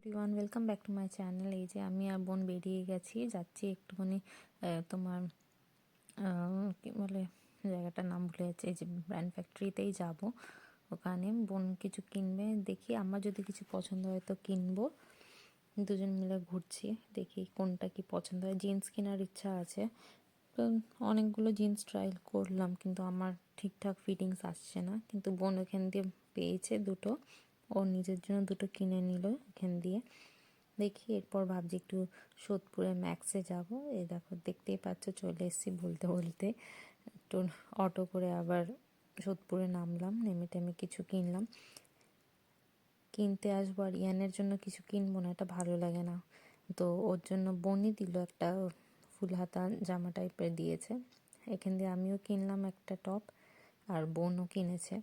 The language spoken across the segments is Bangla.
Everyone, welcome back to my channel. এই যে আমি আর বোন বেরিয়ে গেছি, যাচ্ছি একটুখানি তোমার কি বলে জায়গাটার নাম ভুলে যাচ্ছে, এই যে ব্র্যান্ড ফ্যাক্টরিতেই যাব। ওখানে বোন কিছু কিনবে, দেখি আমার যদি কিছু পছন্দ হয় তো কিনবো। দুজন মিলে ঘুরছি, দেখি কোনটা কি পছন্দ হয়। জিন্স কেনার ইচ্ছা আছে, তো অনেকগুলো জিন্স ট্রাই করলাম কিন্তু আমার ঠিকঠাক ফিটিংস আসছে না। কিন্তু বোন ওখান দিয়ে পেয়েছে দুটো, ওর নিজের জন্য দুটো কিনে নিল এখান দিয়ে। দেখি এরপর ভাবছি একটু সোদপুরে ম্যাক্সে যাব। এই দেখো দেখতেই পাচ্ছ চলে এসেছি বলতে বলতে। একটু অটো করে আবার সোদপুরে নামলাম, নেমে টেমে কিছু কিনলাম, কিনতে আসবো। আর ইয়ানের জন্য কিছু কিনবো না, এটা ভালো লাগে না, তো ওর জন্য বোনই দিল একটা ফুল হাতা জামা টাইপের দিয়েছে। এখান দিয়ে আমিও কিনলাম একটা টপ, আর বোনও কিনেছে।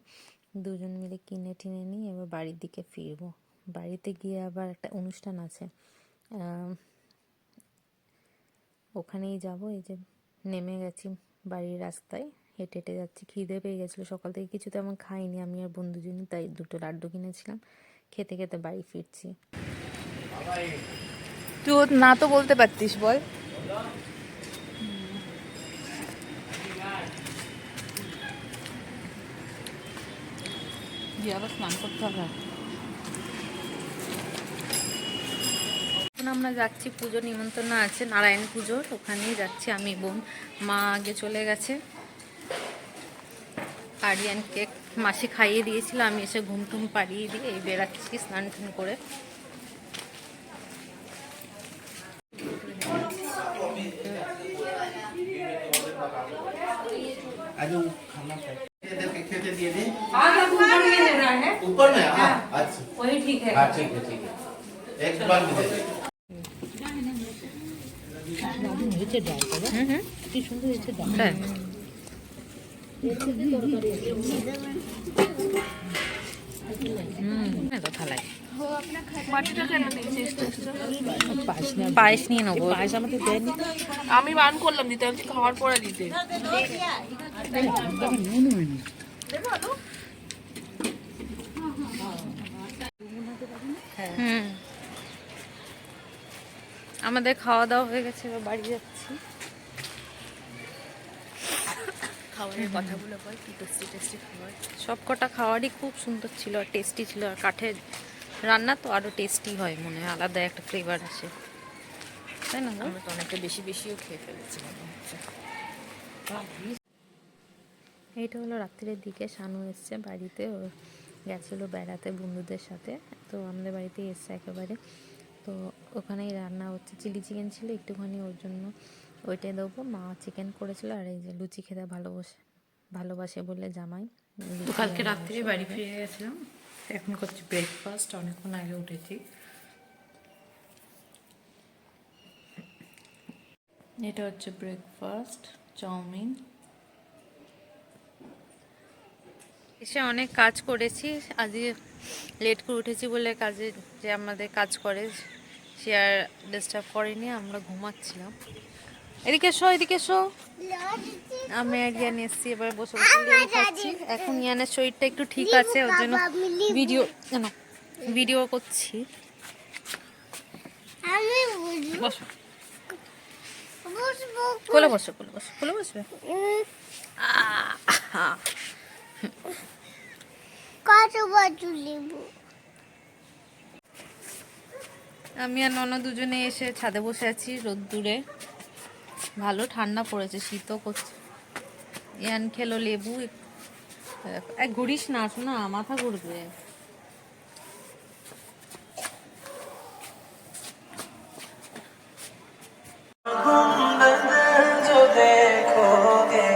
দুজন মিলে কিনে টিনে নিয়ে এবার বাড়ির দিকে ফিরবো। বাড়িতে গিয়ে আবার একটা অনুষ্ঠান আছে, ওখানেই যাব। এই যে নেমে গেছি বাড়ির রাস্তায়, হেঁটে হেঁটে যাচ্ছি। খিদে পেয়ে গেছিলো, সকাল থেকে কিছু তেমন খাইনি আমি আর বন্ধু জন্য, তাই দুটো লাড্ডু কিনেছিলাম, খেতে খেতে বাড়ি ফিরছি। তুই না তো বলতে পারতিস, বল। আবার স্নান করতে হবে। এখন আমরা যাচ্ছি, পুজোর নিমন্ত্রণ আছে নারায়ণ পুজোর, ওখানেই যাচ্ছি আমি বোন। মা আগে চলে গেছে, আরিয়ানকে মাসি খাইয়ে দিয়েছিল, আমি এসে ঘুম টুম পাড়িয়ে দিয়ে এই বেড়াচ্ছি স্নান টান করে। खेते दिए थे ऊपर में। हाँ अच्छा वही ठीक है। हाँ ठीक है एक बार भी दे दे। কি সুন্দর হয়েছে ডালটা। থালায় পায়েস নিয়ে নেবো। পায়েস আমাদের দেয়নি, আমি বান করলাম দিতে, খাওয়ার পরে দিতে। আমাদের খাওয়া দাওয়া হয়ে গেছে, এবার বাড়ি যাচ্ছি। খাবারের কথাগুলো বল, কি টেস্টি টেস্টি খাবার। সব কটা খাবারই খুব সুন্দর ছিল আর টেস্টি ছিল, আর কাঠের রান্না তো আরও টেস্টি হয়, মনে হয় আলাদা একটা ফ্লেভার আসে, তাই না? আমরা তো অনেকটা বেশিও খেয়ে ফেলেছি মনে হচ্ছে। এইটা হলো রাত্রির দিকে শানু এসছে বাড়িতে, ও গেছিলো বেড়াতে বন্ধুদের সাথে, তো আমাদের বাড়িতে এসছে একেবারে। তো ওখানেই রান্না হচ্ছে, চিলি চিকেন ছিল একটুখানি, ওর জন্য ওইটাই দেবো। মা চিকেন করেছিল, আর এই যে লুচি খেতে ভালোবাসে বলে জামাই। তো কালকে রাত্রে বাড়ি ফিরে গেছিলাম, এখন করছি ব্রেকফাস্ট, অনেকক্ষণ আগে উঠেছি। এটা হচ্ছে ব্রেকফাস্ট, চাউমিন। এসে অনেক কাজ করেছি, আজকে লেট করে উঠেছি বলে কাজে যে আমাদের কাজ করে সে আর ডিস্টার্ব করেনি, আমরা ঘুমাচ্ছিলাম। এদিকে এসো, এদিকে এসো। আমি আর ইয়ান এসছি, এবার বসে বসে লেবু খাচ্ছি। এখন ইয়ানের শরীরটা একটু ঠিক আছে, ওর জন্য ভিডিও করছি। বসো, কোলে বসো, কোলে বসো, কোলে বসবে। আমি আর ননদ দুজনে এসে ছাদে বসে আছি রোদ্দুরে, ভালো ঠান্ডা পড়েছে, শীতও করছে। ইয়ান খেলো লেবু। ঘুরিস না, শোনা মাথা ঘুরবে। जो देखोगे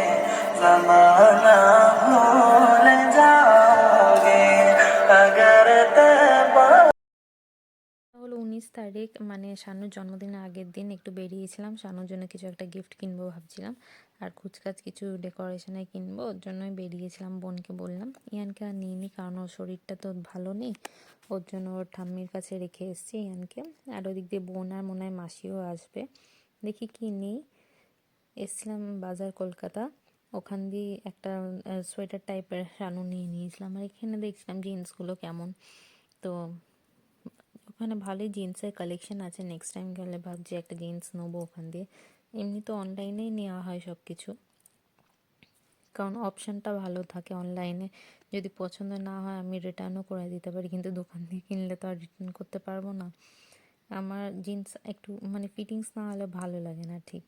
जमाना भूल जाओगे अगर হলো 19 তারিখ, মানে শানুর জন্মদিনের আগের দিন একটু বেরিয়েছিলাম, শানুর জন্য কিছু একটা গিফট কিনবো ভাবছিলাম, আর কুচকাচ কিছু ডেকোরেশনে কিনবো, ওর জন্যই বেরিয়েছিলাম। বোনকে বললাম, ইয়ানকে আর নিইনি কারণ ওর শরীরটা তো ভালো নেই, ওর জন্য ওর ঠাম্মির কাছে রেখে এসেছি ইয়ানকে। আর ওদিক দিয়ে বোন আর মনে হয় মাসিও আসবে, দেখি কি নেই। এসছিলাম বাজার কলকাতা, ওখান দিয়ে একটা সোয়েটার টাইপের শানু নিয়ে নিয়েছিলাম। আর এখানে দেখছিলাম জিন্সগুলো কেমন, তো ওখানে ভালোই জিন্সের কালেকশন আছে, নেক্সট টাইম গেলে ভাবছি একটা জিন্স নেবো ওখান দিয়ে। এমনি তো অনলাইনেই নেওয়া হয় সব কিছু, কারণ অপশানটা ভালো থাকে অনলাইনে। যদি পছন্দ না হয় আমি রিটার্নও করে দিতে পারি, কিন্তু দোকান থেকে কিনলে তো আর রিটার্ন করতে পারবো না। আমার জিন্স একটু মানে ফিটিংস না হলে ভালো লাগে না ঠিক।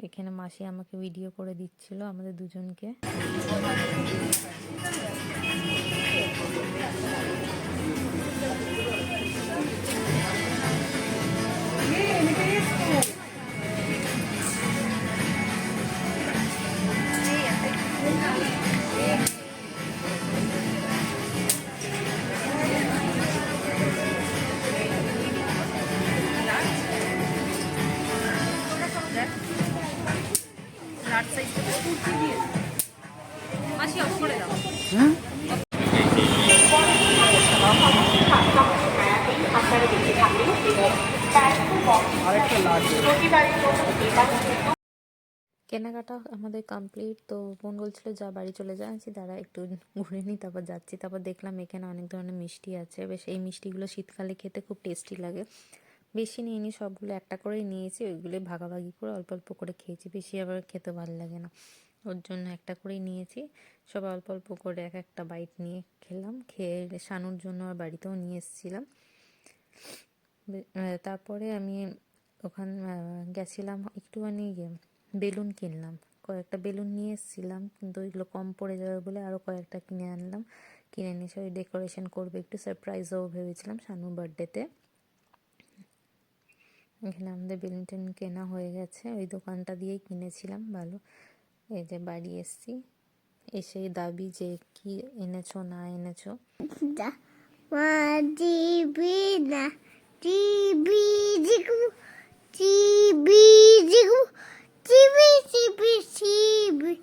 এখানে মাসি আমাকে ভিডিও করে দিচ্ছিল আমাদের দুজনকে। লার্জ সাইজ মাসি অফ করে দাও। কেনাকাটা আমাদের কমপ্লিট। তো বোন বলছিল যা বাড়ি চলে যা, আছি দাঁড়া একটু ঘুরে নিই, তারপর যাচ্ছি। তারপর দেখলাম এখানে অনেক ধরনের মিষ্টি আছে, বেশ এই মিষ্টিগুলো শীতকালে খেতে খুব টেস্টি লাগে। বেশি নিইনি, সবগুলো একটা করেই নিয়েছি, ওইগুলোই ভাগাভাগি করে অল্প অল্প করে খেয়েছি, বেশি আবার খেতে ভালো লাগে না, ওর জন্য একটা করেই নিয়েছি। সব অল্প অল্প করে এক একটা বাইট নিয়ে খেলাম, খেয়ে শানুর জন্য আর বাড়িতেও নিয়ে এসেছিলাম। তারপরে আমি ওখান গেছিলাম একটুখানি বেলুন কিনলাম, কয়েকটা বেলুন নিয়ে এসেছিলাম, কিন্তু ওইগুলো কম পড়ে যাবে বলে আরও কয়েকটা কিনে আনলাম। কিনে নিয়ে সবাই ডেকোরেশন করবে, একটু সারপ্রাইজও ভেবেছিলাম শানুর বার্থডেতে। এখানে আমাদের বেলুন টেলুন কেনা হয়ে গেছে, ওই দোকানটা দিয়েই কিনেছিলাম। ভালো। এই যে বাড়ি এসছি, এসেই দাবি যে কি এনেছো না এনেছো। টিভি না টিভি দেখবো টিভি দেখবো টিভি টিভি টিভি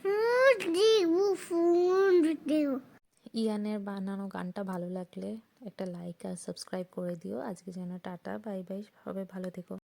ফোন দেখবো ফোন দেখবো। ইয়ানের বানানো গানটা ভালো লাগলে একটা লাইক আর সাবস্ক্রাইব করে দিও। আজকে যেন টাটা, বাই বাই, সবাই ভালো থেকো।